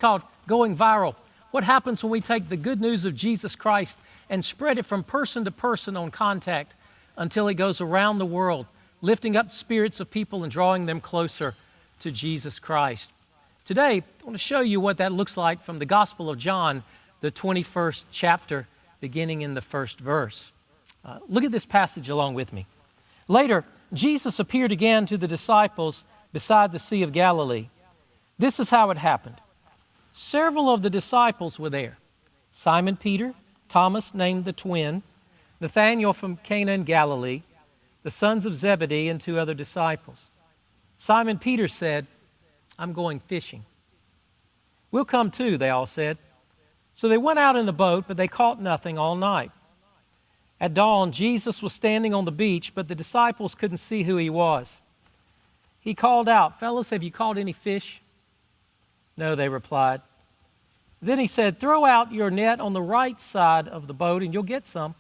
called going viral. What happens when we take the good news of Jesus Christ and spread it from person to person on contact until it goes around the world, lifting up spirits of people and drawing them closer to Jesus Christ. Today, I want to show you what that looks like from the Gospel of John, the 21st chapter, beginning in the first verse. Look at this passage along with me. Later, Jesus appeared again to the disciples beside the Sea of Galilee. This is how it happened. Several of the disciples were there. Simon Peter, Thomas named the twin, Nathanael from Cana in Galilee, the sons of Zebedee, and 2 other disciples. Simon Peter said, "I'm going fishing." "We'll come too," they all said. So they went out in the boat, but they caught nothing all night. At dawn, Jesus was standing on the beach, but the disciples couldn't see who he was. He called out, "Fellas, have you caught any fish?" "No," they replied. Then he said, "Throw out your net on the right side of the boat and you'll get some."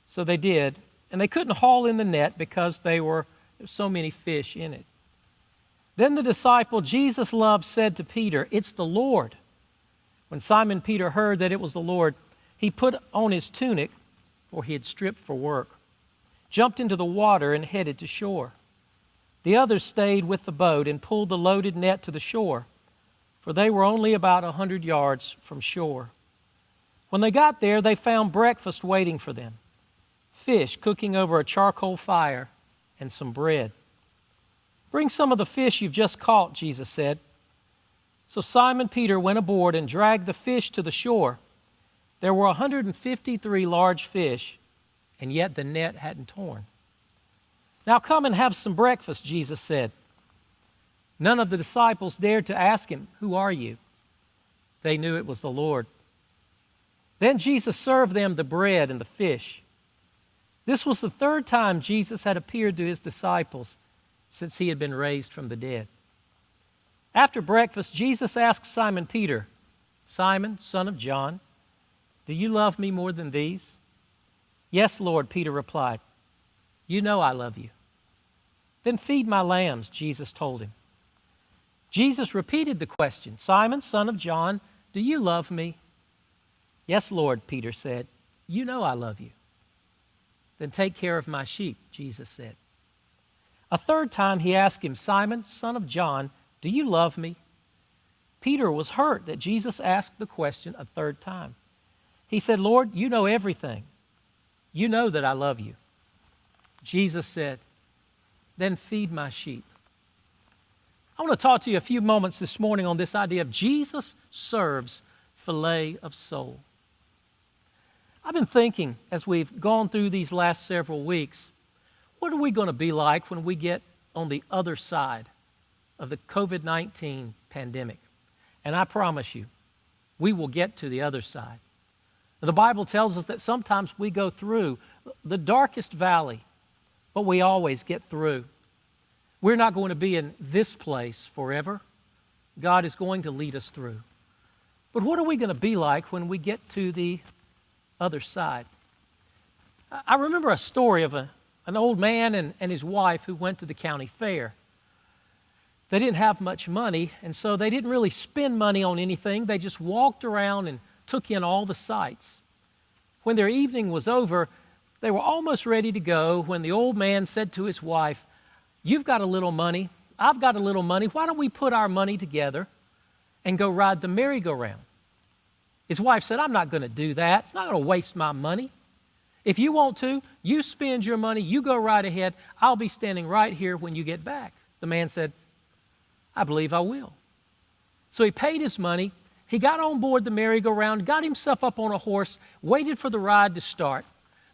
So they did, and they couldn't haul in the net because there were so many fish in it. Then the disciple Jesus loved said to Peter, "It's the Lord." When Simon Peter heard that it was the Lord, he put on his tunic, for he had stripped for work, jumped into the water and headed to shore. The others stayed with the boat and pulled the loaded net to the shore, for they were only about 100 yards from shore. When they got there, they found breakfast waiting for them, fish cooking over a charcoal fire and some bread. "Bring some of the fish you've just caught," Jesus said. So Simon Peter went aboard and dragged the fish to the shore. There were 153 large fish, and yet the net hadn't torn. "Now come and have some breakfast," Jesus said. None of the disciples dared to ask him, "Who are you?" They knew it was the Lord. Then Jesus served them the bread and the fish. This was the 3rd time Jesus had appeared to his disciples since he had been raised from the dead. After breakfast, Jesus asked Simon Peter, "Simon, son of John, do you love me more than these?" "Yes, Lord," Peter replied. "You know I love you." "Then feed my lambs," Jesus told him. Jesus repeated the question, "Simon, son of John, do you love me?" "Yes, Lord," Peter said. "You know I love you." "Then take care of my sheep," Jesus said. A 3rd time he asked him, "Simon, son of John, do you love me?" Peter was hurt that Jesus asked the question a 3rd time. He said, "Lord, you know everything. You know that I love you." Jesus said, "Then feed my sheep." I want to talk to you a few moments this morning on this idea of Jesus serves filet of soul. I've been thinking as we've gone through these last several weeks, what are we going to be like when we get on the other side of the COVID-19 pandemic? And I promise you, we will get to the other side. The Bible tells us that sometimes we go through the darkest valley, but we always get through. We're not going to be in this place forever. God is going to lead us through. But what are we going to be like when we get to the other side? I remember a story of an old man and his wife who went to the county fair. They didn't have much money, and so they didn't really spend money on anything. They just walked around and took in all the sights. When their evening was over, they were almost ready to go when the old man said to his wife, "You've got a little money, I've got a little money. Why don't we put our money together and go ride the merry-go-round?" His wife said, "I'm not going to do that. I'm not going to waste my money. If you want to, you spend your money, you go right ahead. I'll be standing right here when you get back." The man said, "I believe I will." So he paid his money. He got on board the merry-go-round, got himself up on a horse, waited for the ride to start.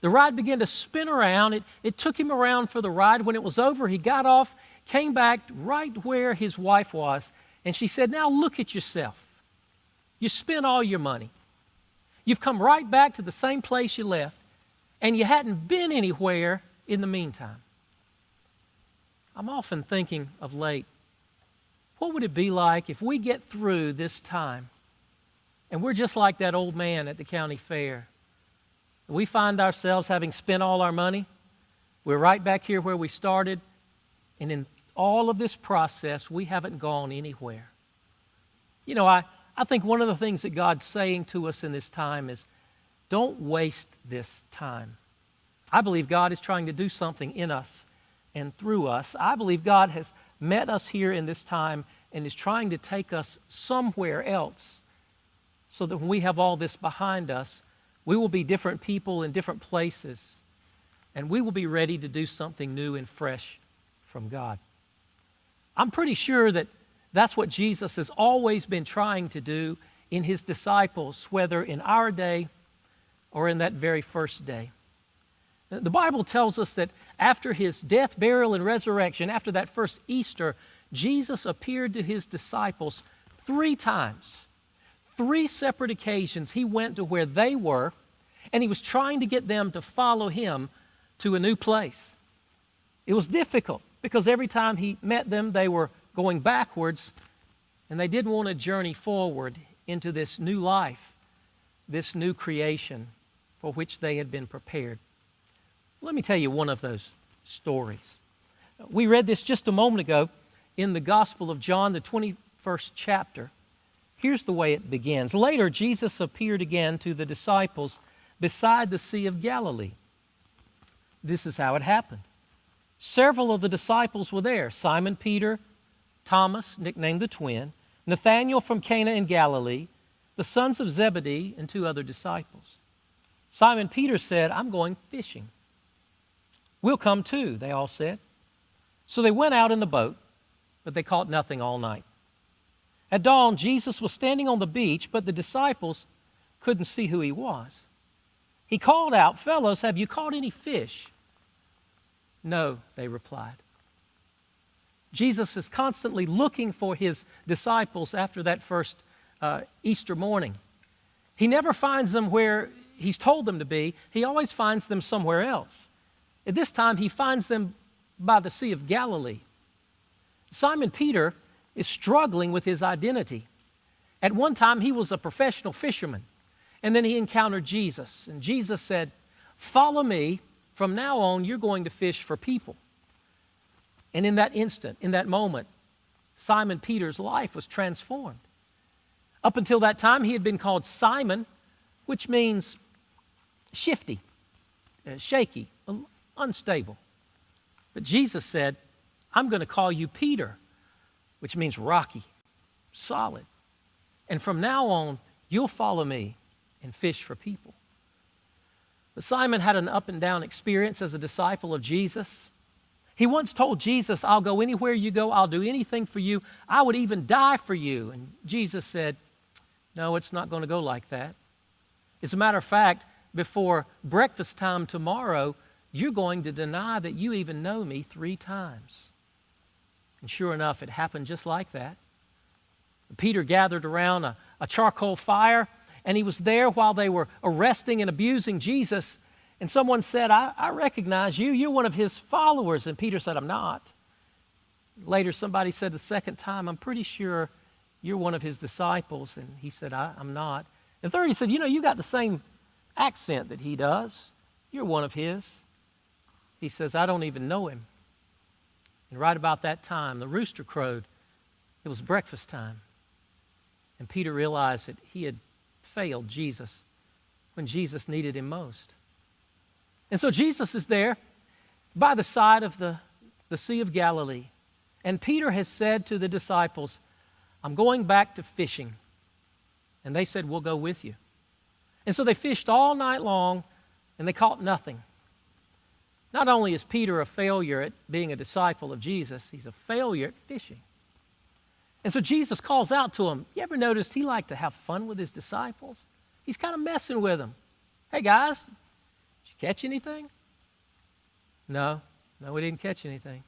The ride began to spin around. It took him around for the ride. When it was over, he got off, came back right where his wife was, and she said, "Now look at yourself. You spent all your money. You've come right back to the same place you left, and you hadn't been anywhere in the meantime." I'm often thinking of late, what would it be like if we get through this time and we're just like that old man at the county fair? We find ourselves having spent all our money. We're right back here where we started, and in all of this process, we haven't gone anywhere. You know, I I think one of the things that God's saying to us in this time is, don't waste this time. I believe God is trying to do something in us and through us. I believe God has met us here in this time and is trying to take us somewhere else so that when we have all this behind us, we will be different people in different places, and we will be ready to do something new and fresh from God. I'm pretty sure that that's what Jesus has always been trying to do in his disciples, whether in our day or in that very first day. The Bible tells us that after his death, burial, and resurrection, after that first Easter, Jesus appeared to his disciples 3 times. 3 separate occasions he went to where they were, and he was trying to get them to follow him to a new place. It was difficult because every time he met them, they were going backwards, and they didn't want to journey forward into this new life, this new creation for which they had been prepared. Let me tell you one of those stories. We read this just a moment ago in the Gospel of John, the 21st chapter. Here's the way it begins. Later, Jesus appeared again to the disciples beside the Sea of Galilee. This is how it happened. Several of the disciples were there: Simon Peter, Thomas, nicknamed the twin, Nathanael from Cana in Galilee, the sons of Zebedee, and 2 other disciples. Simon Peter said, "I'm going fishing." "We'll come too," they all said. So they went out in the boat, but they caught nothing all night. At dawn, Jesus was standing on the beach, but the disciples couldn't see who he was. He called out, "Fellows, have you caught any fish?" "No," they replied. Jesus is constantly looking for his disciples after that first Easter morning. He never finds them where he's told them to be. He always finds them somewhere else. At this time, he finds them by the Sea of Galilee. Simon Peter is struggling with his identity. At one time, he was a professional fisherman, and then he encountered Jesus. And Jesus said, "Follow me. From now on, you're going to fish for people." And in that instant, in that moment, Simon Peter's life was transformed. Up until that time, he had been called Simon, which means shifty, shaky, unstable. But Jesus said, "I'm going to call you Peter," which means rocky, solid. "And from now on, you'll follow me and fish for people." But Simon had an up and down experience as a disciple of Jesus. He once told Jesus, "I'll go anywhere you go. I'll do anything for you. I would even die for you." And Jesus said, "No, it's not going to go like that. As a matter of fact, before breakfast time tomorrow, you're going to deny that you even know me 3 times. And sure enough, it happened just like that. Peter gathered around a charcoal fire, and he was there while they were arresting and abusing Jesus. And someone said, I recognize you. You're one of his followers." And Peter said, "I'm not." Later, somebody said the second time, "I'm pretty sure you're one of his disciples." And he said, "I'm not." And third, he said, "You got the same accent that he does. You're one of his." He says, "I don't even know him." And right about that time, the rooster crowed. It was breakfast time. And Peter realized that he had failed Jesus when Jesus needed him most. And so Jesus is there by the side of the Sea of Galilee. And Peter has said to the disciples, "I'm going back to fishing." And they said, "We'll go with you." And so they fished all night long, and they caught nothing. Not only is Peter a failure at being a disciple of Jesus, he's a failure at fishing. And so Jesus calls out to him. You ever noticed he liked to have fun with his disciples? He's kind of messing with them. "Hey guys, did you catch anything?" No, we didn't catch anything.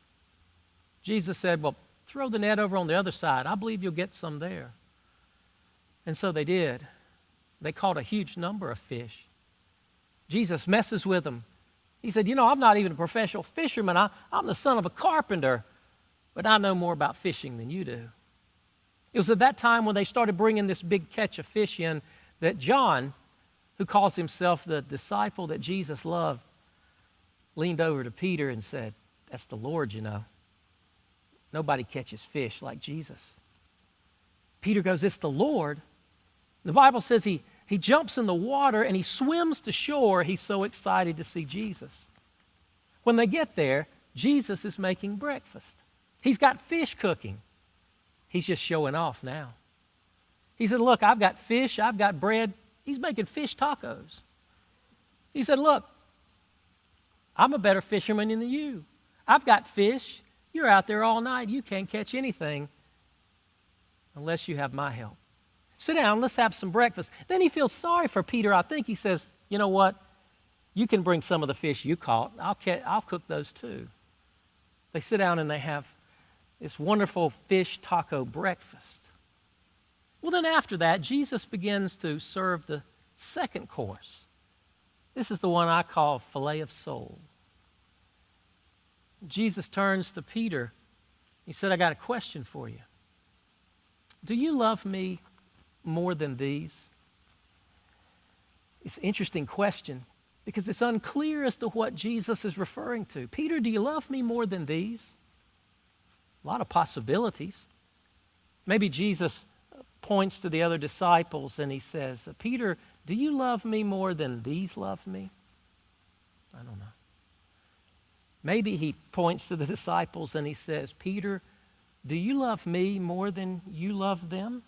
Jesus said, "Well, throw the net over on the other side. I believe you'll get some there." And so they did. They caught a huge number of fish. Jesus messes with them. He said, "I'm not even a professional fisherman. I'm the son of a carpenter, but I know more about fishing than you do." It was at that time when they started bringing this big catch of fish in that John, who calls himself the disciple that Jesus loved, leaned over to Peter and said, "That's the Lord, Nobody catches fish like Jesus." Peter goes, "It's the Lord." The Bible says he jumps in the water and he swims to shore. He's so excited to see Jesus. When they get there, Jesus is making breakfast. He's got fish cooking. He's just showing off now. He said, look, I've got fish, I've got bread. He's making fish tacos. He said, look, I'm a better fisherman than you. I've got fish. You're out there all night. You can't catch anything unless you have my help. Sit down, let's have some breakfast. Then he feels sorry for Peter. I think he says, you know what? You can bring some of the fish you caught. I'll cook those too. They sit down and they have this wonderful fish taco breakfast. Well, then after that, Jesus begins to serve the second course. This is the one I call filet of soul. Jesus turns to Peter. He said, I got a question for you. Do you love me more than these? It's an interesting question because it's unclear as to what Jesus is referring to. Peter, do you love me more than these? A lot of possibilities. Maybe Jesus points to the other disciples and he says, Peter, do you love me more than these love me? I don't know. Maybe he points to the disciples and he says, Peter, do you love me more than you love them?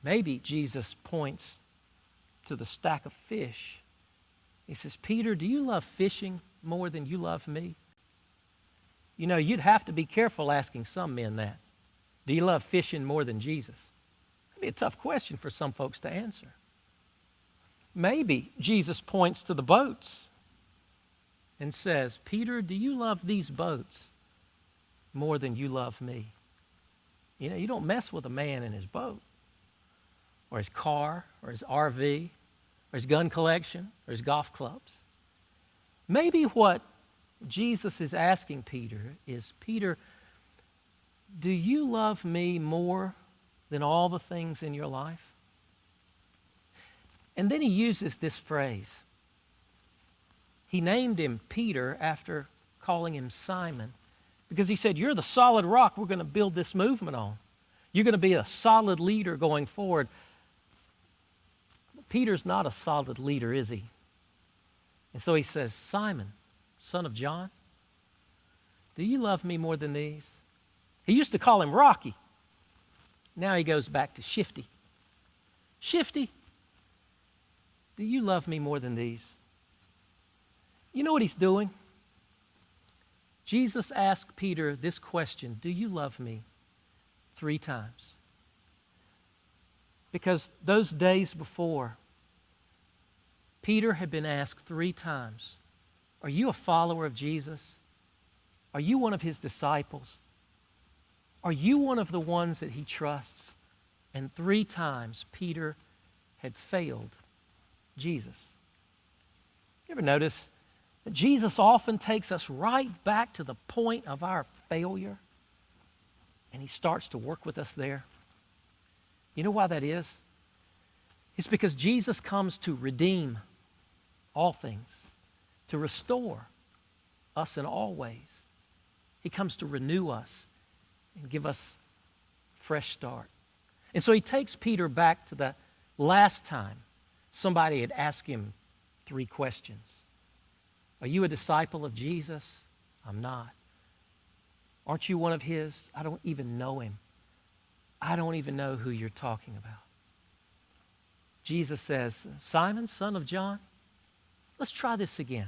Maybe Jesus points to the stack of fish. He says, Peter, do you love fishing more than you love me? You know, you'd have to be careful asking some men that. Do you love fishing more than Jesus? That'd be a tough question for some folks to answer. Maybe Jesus points to the boats and says, Peter, do you love these boats more than you love me? You know, you don't mess with a man in his boat or his car or his RV or his gun collection or his golf clubs. Maybe what Jesus is asking Peter is, Peter, do you love me more than all the things in your life? And then he uses this phrase. He named him Peter after calling him Simon because he said, you're the solid rock we're going to build this movement on. You're going to be a solid leader going forward. Peter's not a solid leader, is he? And so he says, Simon, son of John, do you love me more than these? He used to call him Rocky. Now he goes back to Shifty. Shifty, do you love me more than these? You know what he's doing? Jesus asked Peter this question, do you love me? 3 times. Because those days before, Peter had been asked 3 times, are you a follower of Jesus? Are you one of his disciples? Are you one of the ones that he trusts? And 3 times Peter had failed Jesus. You ever notice that Jesus often takes us right back to the point of our failure and he starts to work with us there? You know why that is? It's because Jesus comes to redeem all things, to restore us in all ways. He comes to renew us and give us a fresh start. And so he takes Peter back to the last time somebody had asked him 3 questions. Are you a disciple of Jesus? I'm not. Aren't you one of his? I don't even know him. I don't even know who you're talking about. Jesus says, Simon, son of John, let's try this again.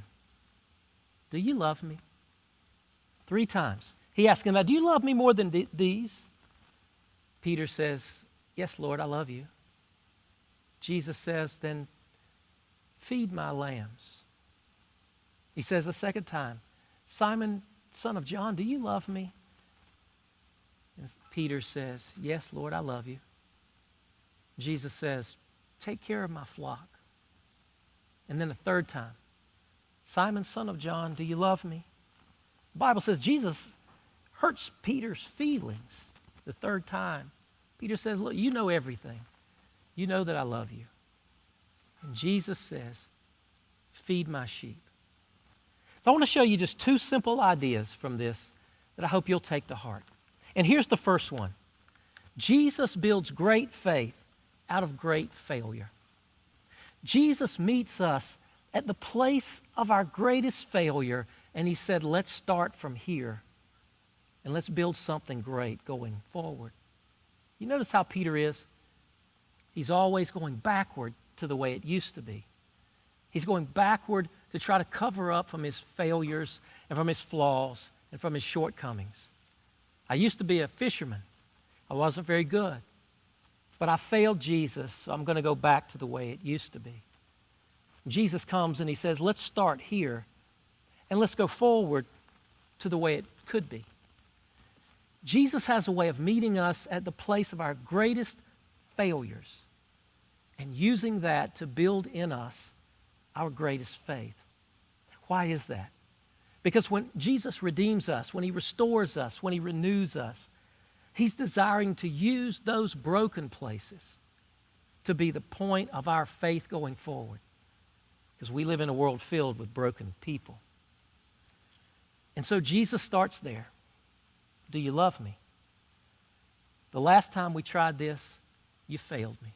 Do you love me? 3 times. He asked him, do you love me more than these? Peter says, yes, Lord, I love you. Jesus says, then feed my lambs. He says a second time, Simon, son of John, do you love me? And Peter says, yes, Lord, I love you. Jesus says, take care of my flock. And then the third time, Simon, son of John, do you love me? The Bible says Jesus hurts Peter's feelings the third time. Peter says, look, you know everything. You know that I love you. And Jesus says, feed my sheep. So I want to show you just 2 simple ideas from this that I hope you'll take to heart. And here's the first one. Jesus builds great faith out of great failure. Jesus meets us at the place of our greatest failure, and he said, let's start from here, and let's build something great going forward. You notice how Peter is? He's always going backward to the way it used to be. He's going backward to try to cover up from his failures and from his flaws and from his shortcomings. I used to be a fisherman. I wasn't very good. But I failed Jesus, so I'm going to go back to the way it used to be. Jesus comes and he says, let's start here and let's go forward to the way it could be. Jesus has a way of meeting us at the place of our greatest failures and using that to build in us our greatest faith. Why is that? Because when Jesus redeems us, when he restores us, when he renews us, he's desiring to use those broken places to be the point of our faith going forward. Because we live in a world filled with broken people. And so Jesus starts there. Do you love me? The last time we tried this, you failed me.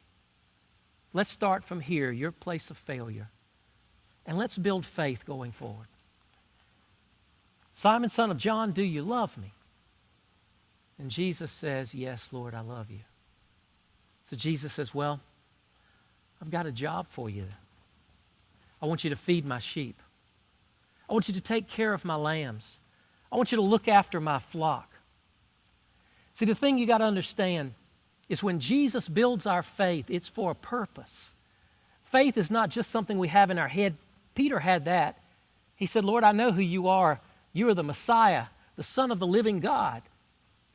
Let's start from here, your place of failure. And let's build faith going forward. Simon, son of John, do you love me? And Jesus says, yes, Lord, I love you. So Jesus says, well, I've got a job for you. I want you to feed my sheep. I want you to take care of my lambs. I want you to look after my flock. See, the thing you got to understand is when Jesus builds our faith, it's for a purpose. Faith is not just something we have in our head. Peter had that. He said, Lord, I know who you are. You are the Messiah, the Son of the living God.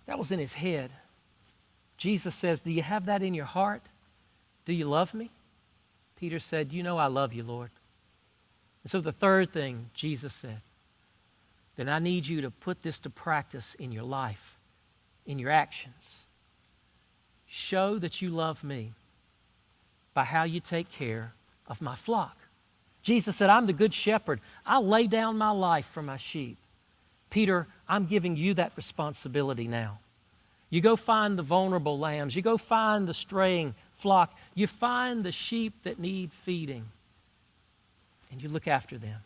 That was in his head. Jesus says, do you have that in your heart? Do you love me? Peter said, you know I love you, Lord. And so the third thing Jesus said, then I need you to put this to practice in your life, in your actions. Show that you love me by how you take care of my flock. Jesus said, I'm the good shepherd. I'll lay down my life for my sheep. Peter, I'm giving you that responsibility now. You go find the vulnerable lambs. You go find the straying flock. You find the sheep that need feeding. And you look after them.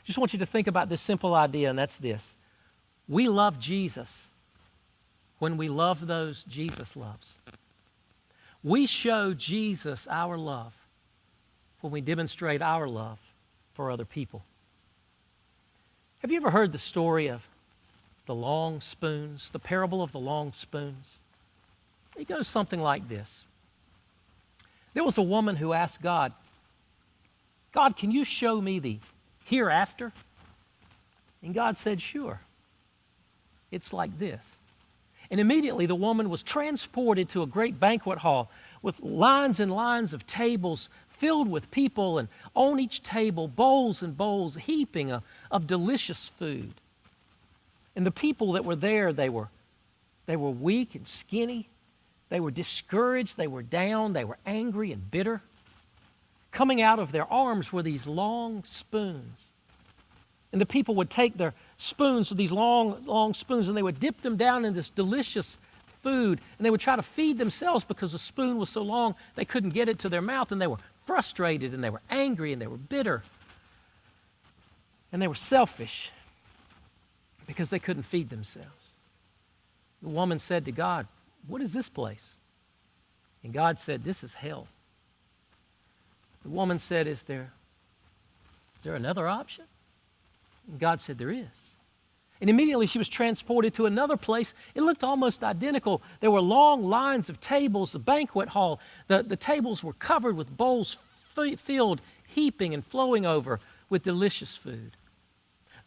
Just want you to think about this simple idea, and that's this. We love Jesus when we love those Jesus loves. We show Jesus our love when we demonstrate our love for other people. Have you ever heard the story of the long spoons, the parable of the long spoons? It goes something like this. There was a woman who asked God, God, can you show me the hereafter? And God said, sure. It's like this. And immediately the woman was transported to a great banquet hall with lines and lines of tables filled with people, and on each table, bowls and bowls heaping of delicious food. And the people that were there, they were weak and skinny. They were discouraged. They were down. They were angry and bitter. Coming out of their arms were these long spoons. And the people would take their spoons, these long, long spoons, and they would dip them down in this delicious food. And they would try to feed themselves because the spoon was so long they couldn't get it to their mouth. And they were frustrated, and they were angry, and they were bitter. And they were selfish because they couldn't feed themselves. The woman said to God, what is this place? And God said, this is hell. The woman said, is there another option? And God said, there is. And immediately she was transported to another place. It looked almost identical. There were long lines of tables, the banquet hall. The tables were covered with bowls filled, heaping and flowing over with delicious food.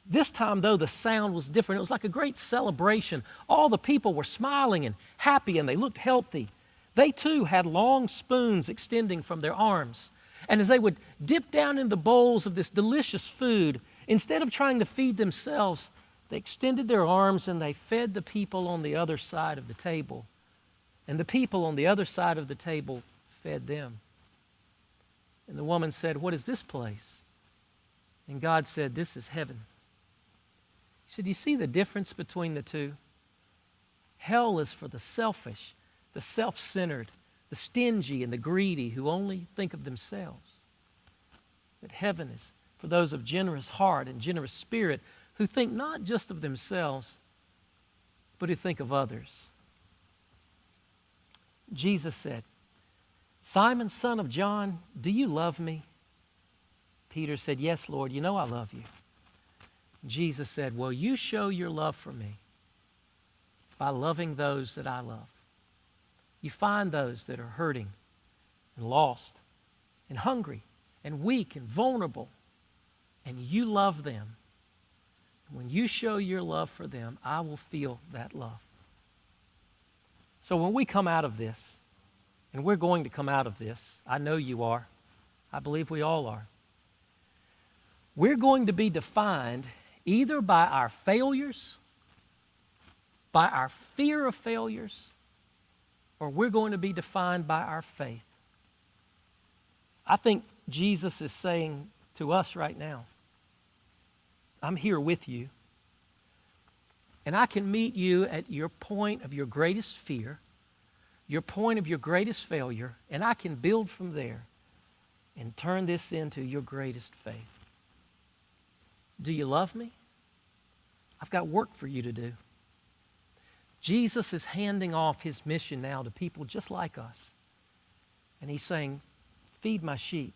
This time, though, the sound was different. It was like a great celebration. All the people were smiling and happy, and they looked healthy. They, too, had long spoons extending from their arms. And as they would dip down in the bowls of this delicious food, instead of trying to feed themselves, they extended their arms and they fed the people on the other side of the table. And the people on the other side of the table fed them. And the woman said, what is this place? And God said, this is heaven. He said, you see the difference between the two? Hell is for the selfish, the self-centered, the stingy, and the greedy who only think of themselves. But heaven is for those of generous heart and generous spirit who think not just of themselves, but who think of others. Jesus said, "Simon, son of John, do you love me?" Peter said, "Yes, Lord, you know I love you." Jesus said, "Well, you show your love for me by loving those that I love." You find those that are hurting and lost and hungry and weak and vulnerable, and you love them. When you show your love for them, I will feel that love. So when we come out of this, and we're going to come out of this, I know you are, I believe we all are, we're going to be defined either by our failures, by our fear of failures, or we're going to be defined by our faith. I think Jesus is saying to us right now, I'm here with you, and I can meet you at your point of your greatest fear, your point of your greatest failure, and I can build from there and turn this into your greatest faith. Do you love me? I've got work for you to do. Jesus is handing off his mission now to people just like us. And he's saying, feed my sheep.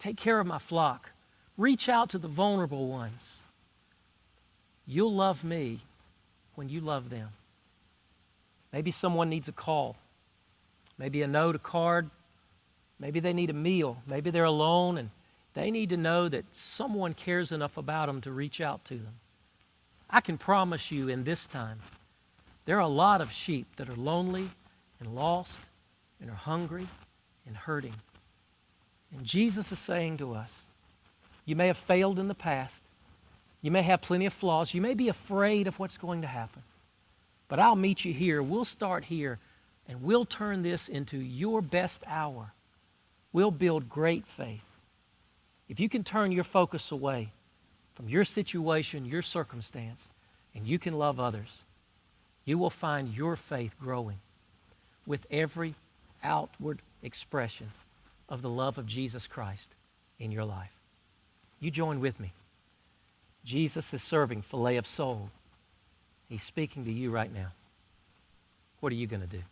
Take care of my flock. Reach out to the vulnerable ones. You'll love me when you love them. Maybe someone needs a call. Maybe a note, a card. Maybe they need a meal. Maybe they're alone and they need to know that someone cares enough about them to reach out to them. I can promise you in this time, there are a lot of sheep that are lonely and lost and are hungry and hurting. And Jesus is saying to us, you may have failed in the past. You may have plenty of flaws. You may be afraid of what's going to happen. But I'll meet you here. We'll start here, and we'll turn this into your best hour. We'll build great faith. If you can turn your focus away from your situation, your circumstance, and you can love others, you will find your faith growing with every outward expression of the love of Jesus Christ in your life. You join with me. Jesus is serving filet of soul. He's speaking to you right now. What are you going to do?